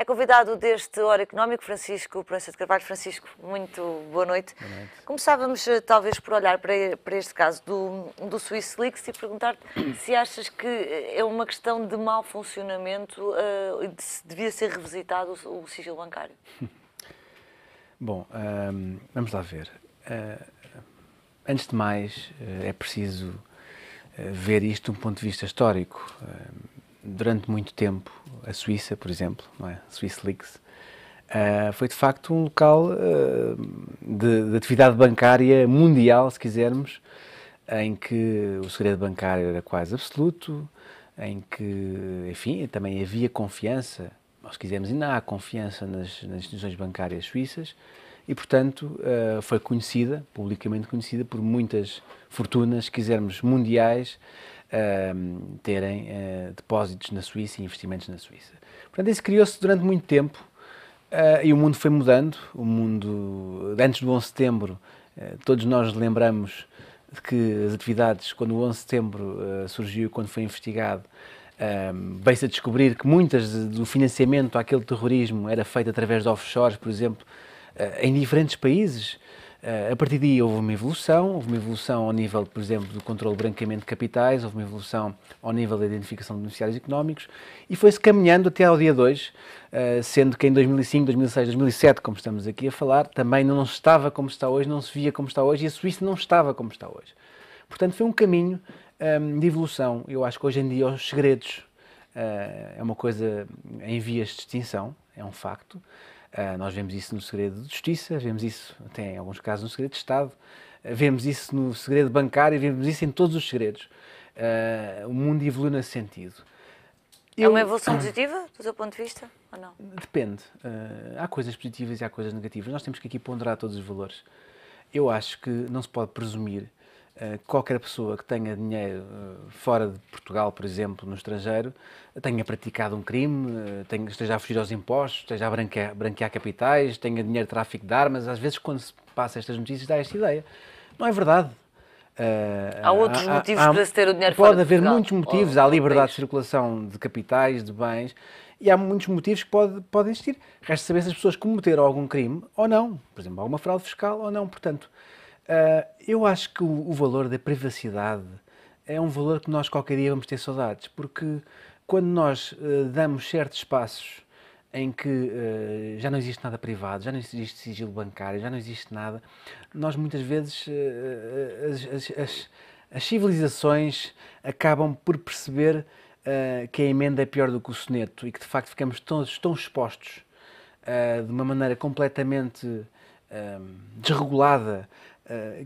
É convidado deste Hora Económico, Francisco Proença de Carvalho. Francisco, muito boa noite. Boa noite. Começávamos talvez por olhar para este caso do Swiss Leaks e perguntar-te se achas que é uma questão de mau funcionamento e se devia ser revisitado o sigilo bancário. Bom, vamos lá ver. Antes de mais, é preciso ver isto de um ponto de vista histórico. Durante muito tempo, a Suíça, por exemplo, não é? Swiss Leaks, foi de facto um local de atividade bancária mundial, se quisermos, em que o segredo bancário era quase absoluto, em que, enfim, também havia confiança, ou se quisermos, ainda há confiança nas instituições bancárias suíças, e, portanto, foi conhecida, publicamente conhecida, por muitas fortunas, se quisermos, mundiais, terem depósitos na Suíça e investimentos na Suíça. Portanto, isso criou-se durante muito tempo e o mundo foi mudando. O mundo, antes do 11 de setembro, todos nós lembramos de que as atividades, quando o 11 de setembro surgiu, quando foi investigado, veio-se a descobrir que muitas do financiamento àquele terrorismo era feito através de offshores, por exemplo, em diferentes países. A partir daí houve uma evolução ao nível, por exemplo, do controle de branqueamento de capitais, houve uma evolução ao nível da identificação de beneficiários económicos e foi-se caminhando até ao dia 2, sendo que em 2005, 2006, 2007, como estamos aqui a falar, também não estava como está hoje, não se via como está hoje e a Suíça não estava como está hoje. Portanto, foi um caminho de evolução. Eu acho que hoje em dia os segredos é uma coisa em vias de extinção, é um facto. Nós vemos isso no segredo de justiça, vemos isso até em alguns casos no segredo de Estado, vemos isso no segredo bancário, vemos isso em todos os segredos. O mundo evolui nesse sentido. É uma evolução positiva, do teu ponto de vista, ou não? Depende. Há coisas positivas e há coisas negativas. Nós temos que aqui ponderar todos os valores. Eu acho que não se pode presumir qualquer pessoa que tenha dinheiro fora de Portugal, por exemplo, no estrangeiro, tenha praticado um crime, esteja a fugir aos impostos, esteja a branquear capitais, tenha dinheiro de tráfico de armas. Às vezes, quando se passa estas notícias, dá esta ideia. Não é verdade. Há outros motivos para se ter o dinheiro fora de Pode haver Portugal, muitos motivos, há liberdade de circulação de capitais, de bens, e há muitos motivos que podem existir. Resta saber se as pessoas cometeram algum crime ou não, por exemplo, alguma fraude fiscal ou não. Portanto, eu acho que o valor da privacidade é um valor que nós qualquer dia vamos ter saudades, porque quando nós damos certos espaços em que já não existe nada privado, já não existe sigilo bancário, já não existe nada, nós muitas vezes, as civilizações acabam por perceber que a emenda é pior do que o soneto e que de facto ficamos todos tão expostos de uma maneira completamente desregulada,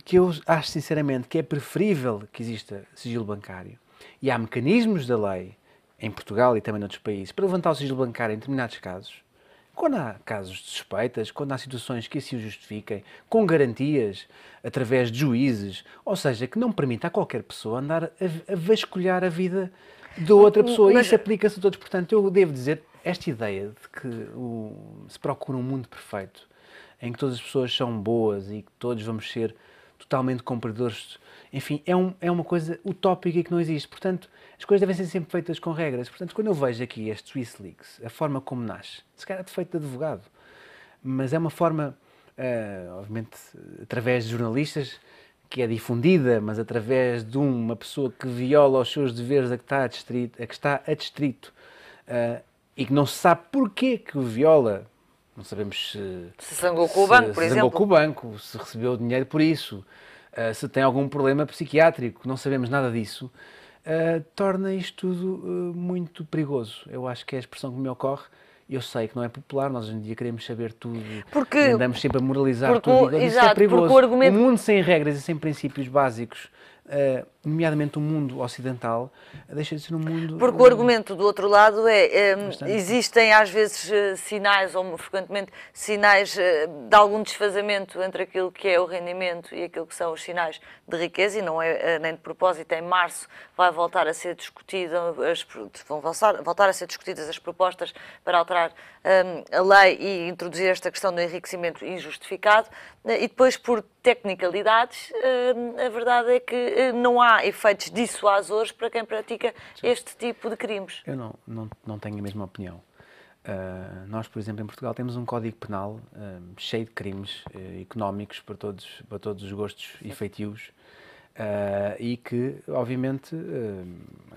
que eu acho sinceramente que é preferível que exista sigilo bancário. E há mecanismos da lei, em Portugal e também noutros países, para levantar o sigilo bancário em determinados casos, quando há casos de suspeitas, quando há situações que assim o justifiquem, com garantias, através de juízes, ou seja, que não permita a qualquer pessoa andar a vasculhar a vida de outra pessoa. Mas isso aplica-se a todos. Portanto, eu devo dizer, esta ideia de que se procura um mundo perfeito, em que todas as pessoas são boas e que todos vamos ser totalmente cumpridores, enfim, é uma coisa utópica e que não existe. Portanto, as coisas devem ser sempre feitas com regras. Portanto, quando eu vejo aqui este Swiss Leaks, a forma como nasce, se calhar é feito de advogado, mas é uma forma, obviamente, através de jornalistas, que é difundida, mas através de uma pessoa que viola os seus deveres a que está adstrito e que não se sabe porquê que o viola. Não sabemos se zangou com o banco, por exemplo. Se zangou com o banco, se recebeu dinheiro por isso, se tem algum problema psiquiátrico, não sabemos nada disso, torna isto tudo muito perigoso. Eu acho que é a expressão que me ocorre. Eu sei que não é popular, nós hoje em dia queremos saber tudo, andamos sempre a moralizar tudo, isso é perigoso. O mundo sem regras e sem princípios básicos, nomeadamente o mundo ocidental, deixa de ser um mundo... Porque o argumento do outro lado existem às vezes sinais, ou frequentemente sinais de algum desfazamento entre aquilo que é o rendimento e aquilo que são os sinais de riqueza, e não é nem de propósito. Em março vai voltar a ser vão voltar a ser discutidas as propostas para alterar a lei e introduzir esta questão do enriquecimento injustificado, e depois por tecnicalidades, a verdade é que não há efeitos dissuasores para quem pratica este tipo de crimes. Eu não tenho a mesma opinião. Nós, por exemplo, em Portugal temos um Código Penal cheio de crimes económicos para todos os gostos e feitios, e que, obviamente,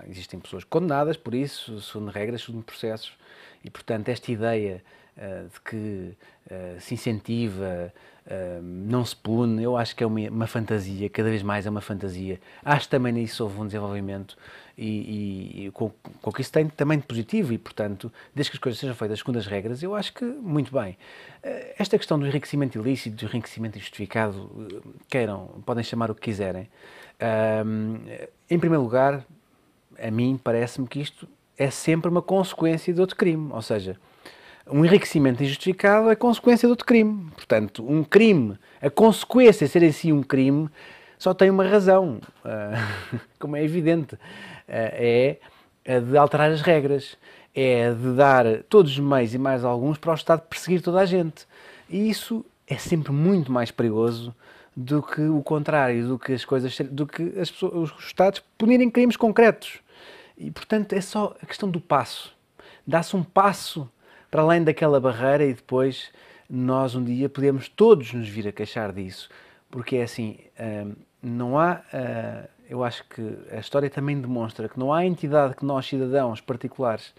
existem pessoas condenadas por isso, segundo regras, segundo processos, e, portanto, esta ideia de que se incentiva, não se pune, eu acho que é uma fantasia, cada vez mais é uma fantasia. Acho que também nisso houve um desenvolvimento e com que isso tem também de positivo e, portanto, desde que as coisas sejam feitas segundo as regras, eu acho que muito bem. Esta questão do enriquecimento ilícito, do enriquecimento injustificado, podem chamar o que quiserem. Em primeiro lugar, a mim parece-me que isto é sempre uma consequência de outro crime, ou seja, um enriquecimento injustificado é consequência de outro crime. Portanto, um crime, a consequência de ser em si um crime, só tem uma razão, como é evidente, é a de alterar as regras, é de dar todos os meios e mais alguns para o Estado perseguir toda a gente. E isso é sempre muito mais perigoso do que o contrário, do que as pessoas, os Estados punirem crimes concretos. E, portanto, é só a questão do passo. Dá-se um passo para além daquela barreira e depois nós um dia podemos todos nos vir a queixar disso. Porque é assim, não há... eu acho que a história também demonstra que não há entidade que nós, cidadãos particulares,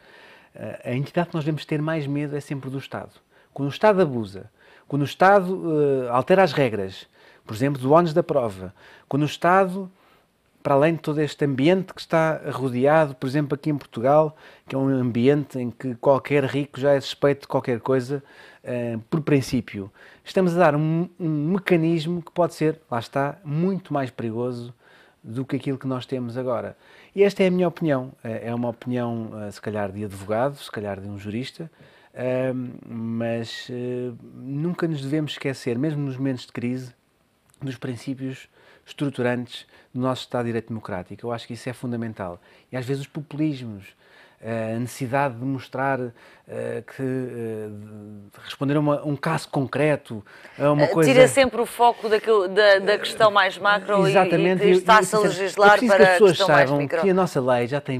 a entidade que nós devemos ter mais medo é sempre do Estado. Quando o Estado abusa, quando o Estado altera as regras, por exemplo, do ónus da prova, quando o Estado, para além de todo este ambiente que está rodeado, por exemplo, aqui em Portugal, que é um ambiente em que qualquer rico já é suspeito de qualquer coisa, por princípio, estamos a dar um mecanismo que pode ser, lá está, muito mais perigoso do que aquilo que nós temos agora. E esta é a minha opinião. É uma opinião, se calhar, de advogado, se calhar de um jurista, mas nunca nos devemos esquecer, mesmo nos momentos de crise, dos princípios estruturantes do nosso Estado de Direito Democrático. Eu acho que isso é fundamental. E às vezes os populismos, a necessidade de mostrar de responder a um caso concreto, a uma coisa... Tira sempre o foco da questão mais macro. Exatamente, e está-se a legislar para que as pessoas questão mais saibam micro. que a nossa lei já tem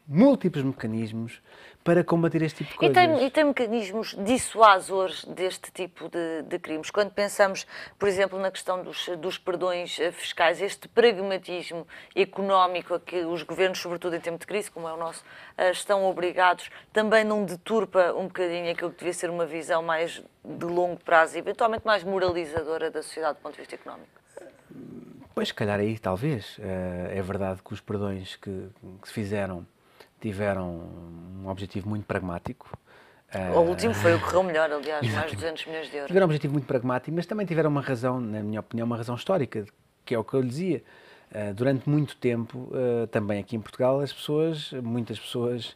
múltiplos mecanismos para combater este tipo de coisas. E tem mecanismos dissuasores deste tipo de crimes. Quando pensamos, por exemplo, na questão dos perdões fiscais, este pragmatismo económico a que os governos, sobretudo em tempo de crise, como é o nosso, estão obrigados, também não deturpa um bocadinho aquilo que devia ser uma visão mais de longo prazo e eventualmente mais moralizadora da sociedade do ponto de vista económico? Pois, se calhar aí, talvez. É verdade que os perdões que se fizeram tiveram um objetivo muito pragmático. O último foi o que correu melhor, aliás, mais de 200 milhões de euros. Tiveram um objetivo muito pragmático, mas também tiveram uma razão, na minha opinião, uma razão histórica, que é o que eu lhe dizia. Durante muito tempo, também aqui em Portugal, muitas pessoas,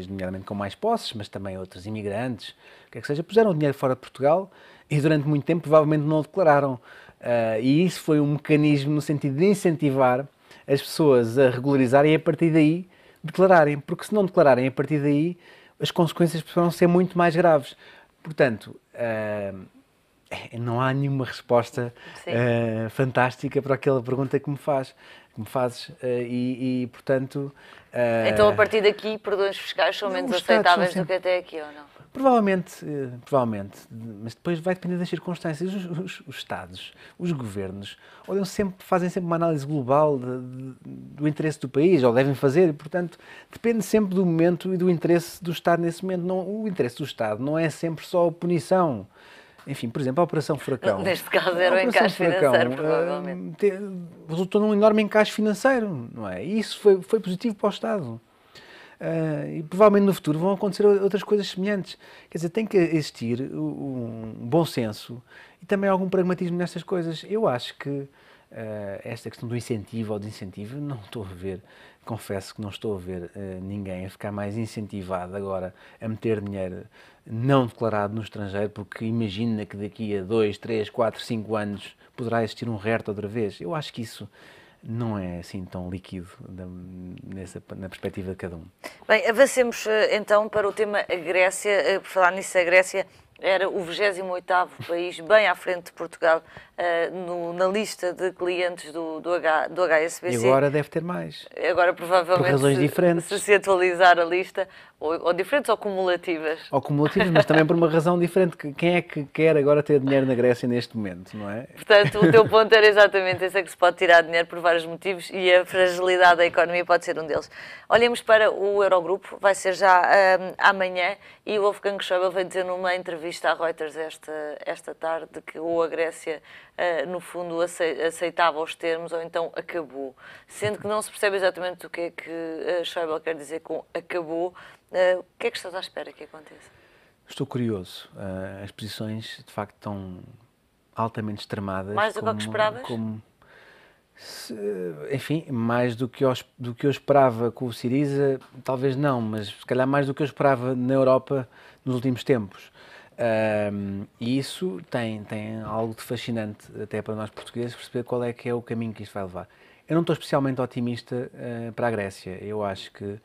nomeadamente com mais posses, mas também outros imigrantes, o que é que seja, puseram o dinheiro fora de Portugal e durante muito tempo provavelmente não o declararam. E isso foi um mecanismo no sentido de incentivar as pessoas a regularizarem e a partir daí declararem, porque se não declararem a partir daí, as consequências poderão ser muito mais graves. Portanto, não há nenhuma resposta fantástica para aquela pergunta que me fazes, portanto... Então, a partir daqui, perdões fiscais são menos aceitáveis do que até aqui, ou não? Provavelmente, mas depois vai depender das circunstâncias. Os Estados, os governos, fazem sempre uma análise global do interesse do país, ou devem fazer, e, portanto, depende sempre do momento e do interesse do Estado nesse momento. O interesse do Estado não é sempre só a punição. Enfim, por exemplo, a Operação Furacão. Neste caso era o encaixe financeiro, provavelmente. Resultou num enorme encaixe financeiro, não é? E isso foi positivo para o Estado. E provavelmente no futuro vão acontecer outras coisas semelhantes. Quer dizer, tem que existir um bom senso e também algum pragmatismo nestas coisas. Eu acho que esta questão do incentivo ou desincentivo, não estou a ver, confesso que não estou a ver ninguém a ficar mais incentivado agora a meter dinheiro não declarado no estrangeiro, porque imagina que daqui a 2, 3, 4, 5 anos poderá existir um RERT outra vez. Eu acho que isso não é assim tão líquido na perspectiva de cada um. Bem, avancemos então para o tema a Grécia. Por falar nisso, a Grécia Era o 28º país, bem à frente de Portugal, na lista de clientes do HSBC. E agora deve ter mais. Agora, provavelmente, por razões diferentes. Se atualizar a lista, ou diferentes ou cumulativas. Ou cumulativas, mas também por uma razão diferente. Quem é que quer agora ter dinheiro na Grécia neste momento, não é? Portanto, o teu ponto era exatamente esse, é que se pode tirar dinheiro por vários motivos e a fragilidade da economia pode ser um deles. Olhemos para o Eurogrupo, vai ser já amanhã, e o Wolfgang Schäuble veio dizer numa entrevista à Reuters esta tarde que ou a Grécia, no fundo, aceitava os termos ou então acabou. Sendo que não se percebe exatamente o que é que Schäuble quer dizer com acabou. O que é que estás à espera que aconteça? Estou curioso. As posições, de facto, estão altamente extremadas. Mais do que o que esperavas? Enfim, mais do que eu esperava com o Syriza, talvez não, mas se calhar mais do que eu esperava na Europa nos últimos tempos. E isso tem algo de fascinante até para nós portugueses, perceber qual é que é o caminho que isto vai levar. Eu não estou especialmente otimista para a Grécia. Eu acho que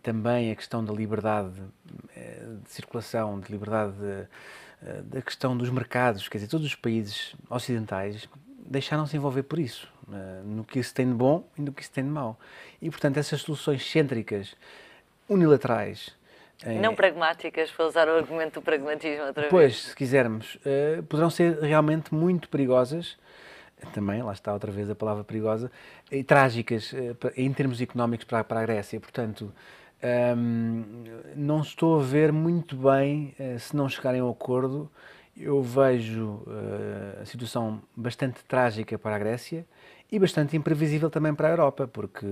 também a questão da liberdade de circulação, de liberdade da questão dos mercados, quer dizer, todos os países ocidentais deixaram-se envolver por isso, no que isso tem de bom e no que isso tem de mau. E, portanto, essas soluções cêntricas, unilaterais... Não pragmáticas, para usar o argumento do pragmatismo outra vez. Pois, se quisermos, poderão ser realmente muito perigosas, também, lá está outra vez a palavra perigosa, e trágicas em termos económicos para a Grécia. Portanto, não estou a ver muito bem se não chegarem a um acordo. Eu vejo a situação bastante trágica para a Grécia e bastante imprevisível também para a Europa, porque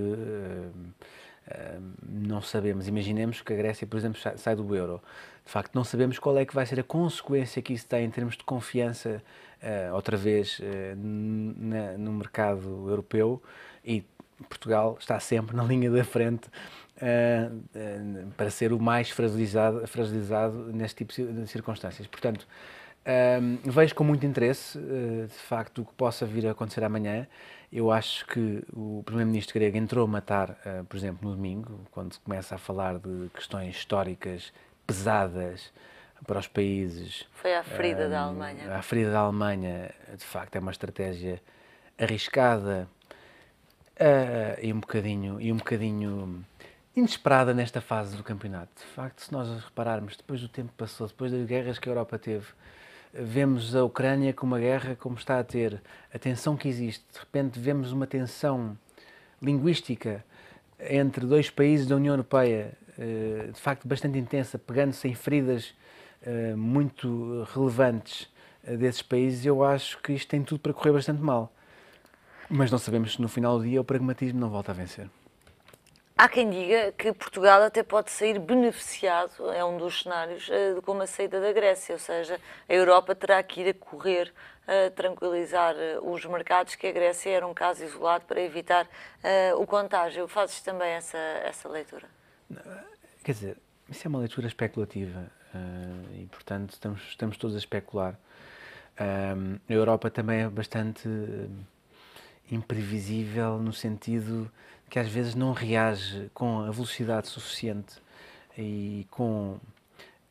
não sabemos. Imaginemos que a Grécia, por exemplo, sai do euro. De facto, não sabemos qual é que vai ser a consequência que isso tem em termos de confiança, outra vez, no mercado europeu, e Portugal está sempre na linha da frente para ser o mais fragilizado neste tipo de circunstâncias. Portanto, vejo com muito interesse, de facto, o que possa vir a acontecer amanhã. Eu acho que o primeiro-ministro grego entrou a matar, por exemplo, no domingo, quando se começa a falar de questões históricas pesadas para os países. Foi à ferida da Alemanha. A ferida da Alemanha, de facto, é uma estratégia arriscada e um bocadinho inesperada nesta fase do campeonato. De facto, se nós repararmos, depois do tempo que passou, depois das guerras que a Europa teve, vemos a Ucrânia com uma guerra como está a ter, a tensão que existe. De repente vemos uma tensão linguística entre dois países da União Europeia, de facto bastante intensa, pegando-se em feridas muito relevantes desses países. Eu acho que isto tem tudo para correr bastante mal. Mas não sabemos se no final do dia o pragmatismo não volta a vencer. Há quem diga que Portugal até pode sair beneficiado, é um dos cenários, com a saída da Grécia, ou seja, a Europa terá que ir a correr a tranquilizar os mercados, que a Grécia era um caso isolado para evitar o contágio. Fazes também essa leitura? Quer dizer, isso é uma leitura especulativa e, portanto, estamos todos a especular. A Europa também é bastante imprevisível no sentido que às vezes não reage com a velocidade suficiente e com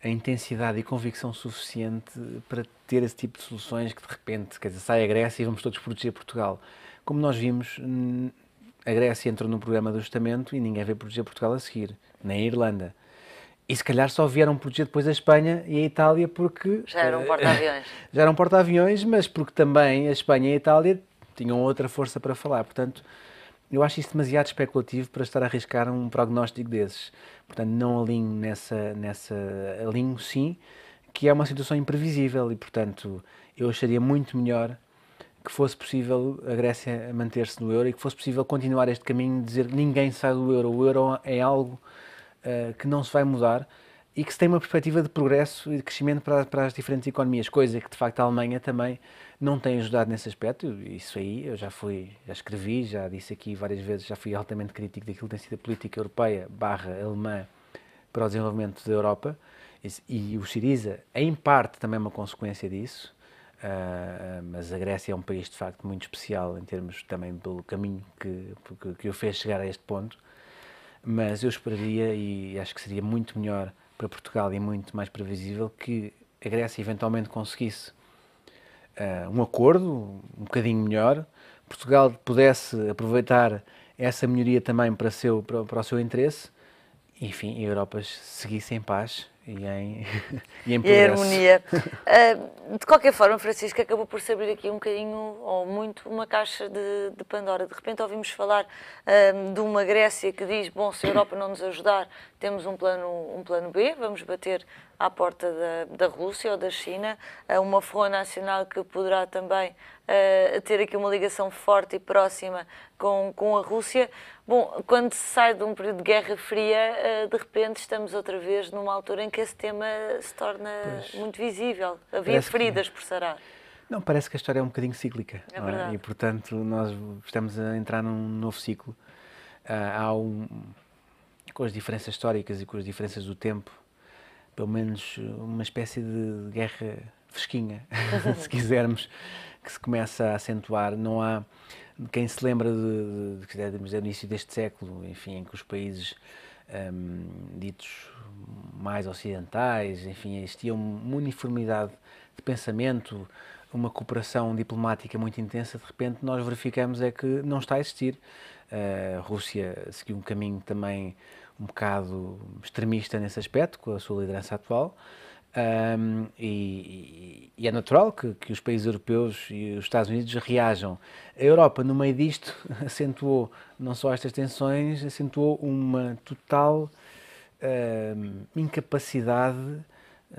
a intensidade e convicção suficiente para ter esse tipo de soluções que de repente, quer dizer, sai a Grécia e vamos todos proteger Portugal. Como nós vimos, a Grécia entrou num programa de ajustamento e ninguém veio proteger Portugal a seguir, nem a Irlanda. E se calhar só vieram proteger depois a Espanha e a Itália porque... Já eram porta-aviões. Já eram porta-aviões, mas porque também a Espanha e a Itália tinham outra força para falar. Portanto, eu acho isso demasiado especulativo para estar a arriscar um prognóstico desses. Portanto, não alinho alinho sim, que é uma situação imprevisível e, portanto, eu acharia muito melhor que fosse possível a Grécia manter-se no euro e que fosse possível continuar este caminho de dizer que ninguém sai do euro. O euro é algo que não se vai mudar e que se tem uma perspectiva de progresso e de crescimento para as diferentes economias, coisa que, de facto, a Alemanha também não tem ajudado nesse aspecto. Isso aí eu já escrevi, já disse aqui várias vezes, já fui altamente crítico daquilo que tem sido a política europeia / alemã para o desenvolvimento da Europa, e o Syriza, em parte, também é uma consequência disso, mas a Grécia é um país, de facto, muito especial em termos também pelo caminho que o fez chegar a este ponto, mas eu esperaria, e acho que seria muito melhor para Portugal e muito mais previsível que a Grécia eventualmente conseguisse um acordo um bocadinho melhor, Portugal pudesse aproveitar essa melhoria também para o seu interesse, e, enfim, a Europa seguisse em paz e em, e em progresso. E a harmonia. De qualquer forma, Francisco, acabou por se abrir aqui um bocadinho, ou muito, uma caixa de Pandora. De repente ouvimos falar de uma Grécia que diz, bom, se a Europa não nos ajudar, temos um plano B, vamos bater à porta da Rússia ou da China, uma Front National que poderá também ter aqui uma ligação forte e próxima com a Rússia. Bom, quando se sai de um período de Guerra Fria, de repente estamos outra vez numa altura em que esse tema se torna muito visível. Havia feridas por sarar. Não, parece que a história é um bocadinho cíclica. É verdade. E, portanto, nós estamos a entrar num novo ciclo. Com as diferenças históricas e com as diferenças do tempo, pelo menos uma espécie de guerra fresquinha, se quisermos, que se começa a acentuar. Não há quem se lembra do início deste século, enfim, em que os países ditos mais ocidentais, enfim, existia uma uniformidade de pensamento, uma cooperação diplomática muito intensa. De repente nós verificamos é que não está a existir. A Rússia seguiu um caminho também um bocado extremista nesse aspecto, com a sua liderança atual, e é natural que os países europeus e os Estados Unidos reajam. A Europa, no meio disto, acentuou não só estas tensões, acentuou uma total incapacidade,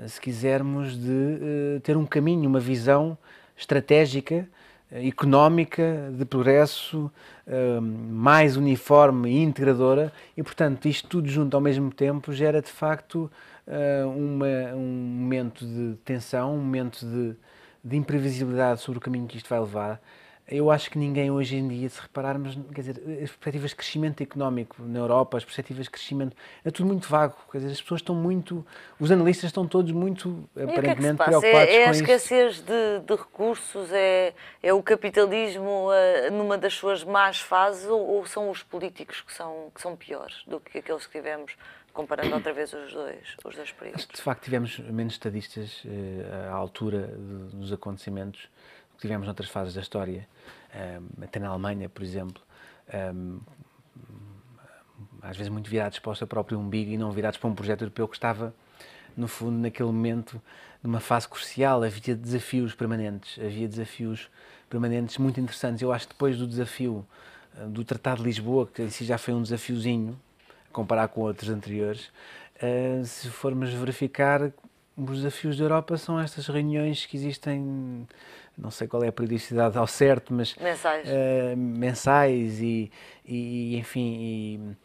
se quisermos, de ter um caminho, uma visão estratégica, económica, de progresso, mais uniforme e integradora, e, portanto, isto tudo junto ao mesmo tempo gera, de facto, um momento de tensão, um momento de imprevisibilidade sobre o caminho que isto vai levar. Eu acho que ninguém hoje em dia, se repararmos, quer dizer, as perspectivas de crescimento económico na Europa, as perspectivas de crescimento, é tudo muito vago, quer dizer, as pessoas estão muito, os analistas estão todos muito, aparentemente, preocupados com isso. É a escassez de recursos, é o capitalismo numa das suas más fases, ou são os políticos que são piores do que aqueles que tivemos, comparando outra vez os dois períodos? Acho que, de facto, tivemos menos estadistas à altura dos acontecimentos que tivemos noutras fases da história, até na Alemanha, por exemplo, às vezes muito virados para o seu próprio umbigo e não virados para um projeto europeu que estava, no fundo, naquele momento, numa fase crucial. Havia desafios permanentes muito interessantes. Eu acho que depois do desafio do Tratado de Lisboa, que em si já foi um desafiozinho, a comparar com outros anteriores, se formos verificar, os desafios da Europa são estas reuniões que existem, não sei qual é a periodicidade ao certo, mas mensais e enfim,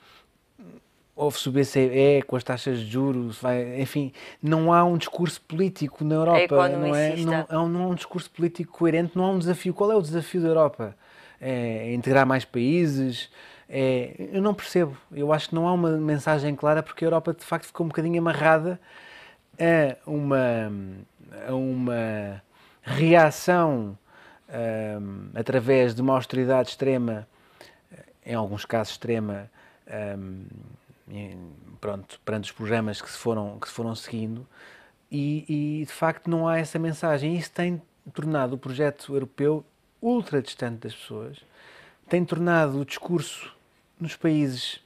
ouve-se o BCE com as taxas de juros, enfim, não há um discurso político na Europa, não há um discurso político coerente, não há um desafio. Qual é o desafio da Europa? É integrar mais países? Eu não percebo, eu acho que não há uma mensagem clara, porque a Europa de facto ficou um bocadinho amarrada a uma reação através de uma austeridade extrema, em alguns casos extrema, perante os programas que se foram seguindo, e de facto não há essa mensagem. Isso tem tornado o projeto europeu ultra distante das pessoas, tem tornado o discurso nos países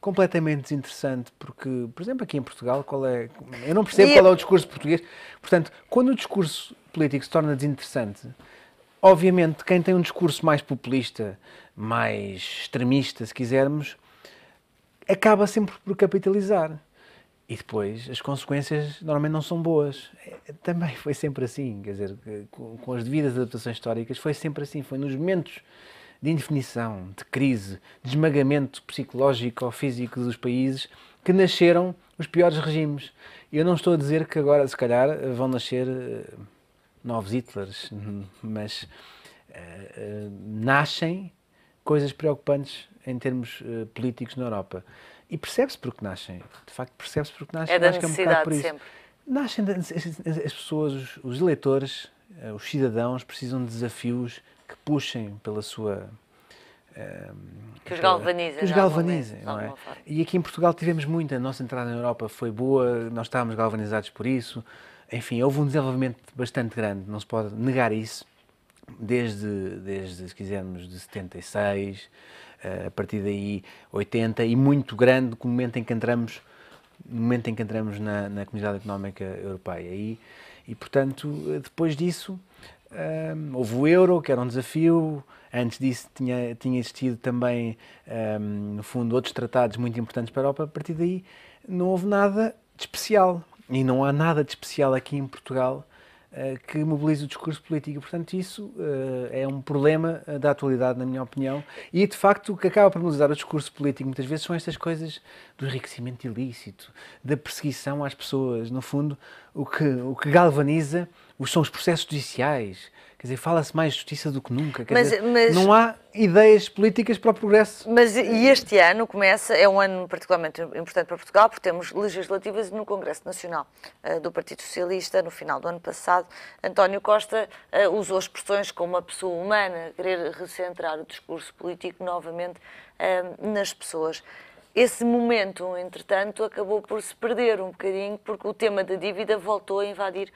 completamente desinteressante, porque, por exemplo, aqui em Portugal, eu não percebo qual é o discurso português. Portanto, quando o discurso político se torna desinteressante, obviamente, quem tem um discurso mais populista, mais extremista, se quisermos, acaba sempre por capitalizar. E depois, as consequências normalmente não são boas. Também foi sempre assim, quer dizer, com as devidas adaptações históricas, foi sempre assim. Foi nos momentos de indefinição, de crise, de esmagamento psicológico ou físico dos países que nasceram os piores regimes. Eu não estou a dizer que agora, se calhar, vão nascer novos Hitlers, mas nascem coisas preocupantes em termos políticos na Europa. E percebe-se porque nascem. De facto, percebe-se porque nascem. É da necessidade sempre. Nascem, as pessoas, os eleitores, os cidadãos precisam de desafios que puxem pela sua Que os galvanizem. Que os galvanizem, não é? E aqui em Portugal tivemos muito, a nossa entrada na Europa foi boa, nós estávamos galvanizados por isso. Enfim, houve um desenvolvimento bastante grande, não se pode negar isso, desde se quisermos, de 76, a partir daí 80, e muito grande no momento em que entramos, na Comunidade Económica Europeia. E portanto, depois disso, houve o euro, que era um desafio. Antes disso tinha existido também, no fundo, outros tratados muito importantes para a Europa. A partir daí não houve nada de especial. E não há nada de especial aqui em Portugal que mobilize o discurso político. Portanto, isso é um problema da atualidade, na minha opinião. E, de facto, o que acaba por mobilizar o discurso político muitas vezes são estas coisas do enriquecimento ilícito, da perseguição às pessoas. No fundo, o que galvaniza são os processos judiciais. Quer dizer, fala-se mais de justiça do que nunca. Mas não há ideias políticas para o progresso. Mas e este ano é um ano particularmente importante para Portugal, porque temos legislativas no Congresso Nacional do Partido Socialista. No final do ano passado, António Costa usou expressões como a pessoa humana, querer recentrar o discurso político novamente nas pessoas. Esse momento, entretanto, acabou por se perder um bocadinho, porque o tema da dívida voltou a invadir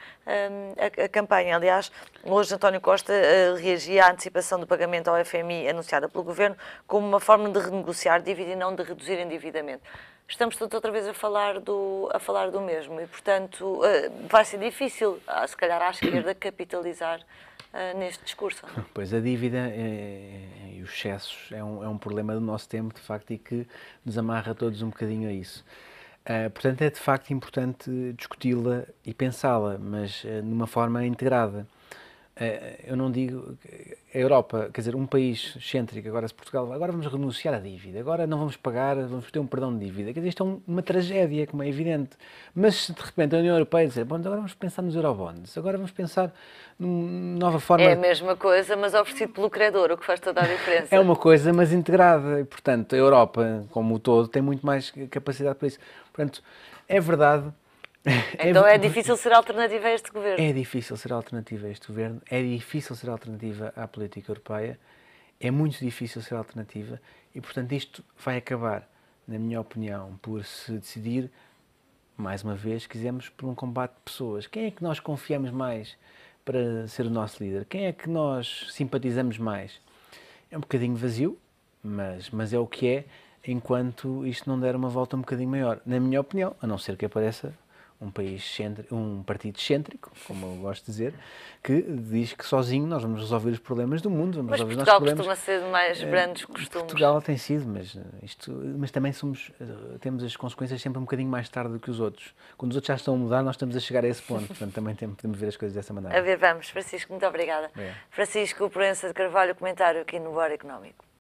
a campanha. Aliás, hoje António Costa reagia à antecipação do pagamento ao FMI anunciada pelo Governo como uma forma de renegociar dívida e não de reduzir endividamento. Estamos todos outra vez a falar do mesmo e, portanto, vai ser difícil, se calhar à esquerda, capitalizar neste discurso. Pois a dívida e os excessos é um problema do nosso tempo, de facto, e que nos amarra todos um bocadinho a isso. Portanto, é de facto importante discuti-la e pensá-la, mas de uma forma integrada. Eu não digo a Europa, quer dizer, um país excêntrico, agora se Portugal, agora vamos renunciar à dívida, agora não vamos pagar, vamos ter um perdão de dívida. Quer dizer, isto é uma tragédia, como é evidente. Mas se de repente a União Europeia dizer, bom, agora vamos pensar nos eurobonds, agora vamos pensar numa nova forma... É a mesma coisa, mas oferecido pelo credor, o que faz toda a diferença. É uma coisa, mas integrada, e portanto a Europa, como o todo, tem muito mais capacidade para isso. Portanto, é verdade... Então é difícil ser alternativa a este governo. É difícil ser alternativa a este governo, é difícil ser alternativa à política europeia, é muito difícil ser alternativa e, portanto, isto vai acabar, na minha opinião, por se decidir, mais uma vez, quisermos, por um combate de pessoas. Quem é que nós confiamos mais para ser o nosso líder? Quem é que nós simpatizamos mais? É um bocadinho vazio, mas é o que é, enquanto isto não der uma volta um bocadinho maior. Na minha opinião, a não ser que apareça um partido excêntrico, como eu gosto de dizer, que diz que sozinho nós vamos resolver os problemas do mundo, vamos resolver os nossos problemas. Mas Portugal costuma ser de mais brandos costumes. Portugal tem sido, mas também temos as consequências sempre um bocadinho mais tarde do que os outros. Quando os outros já estão a mudar, nós estamos a chegar a esse ponto, portanto também podemos ver as coisas dessa maneira. A ver, vamos. Francisco, muito obrigada. Francisco Proença de Carvalho, comentário aqui no Hora Económico.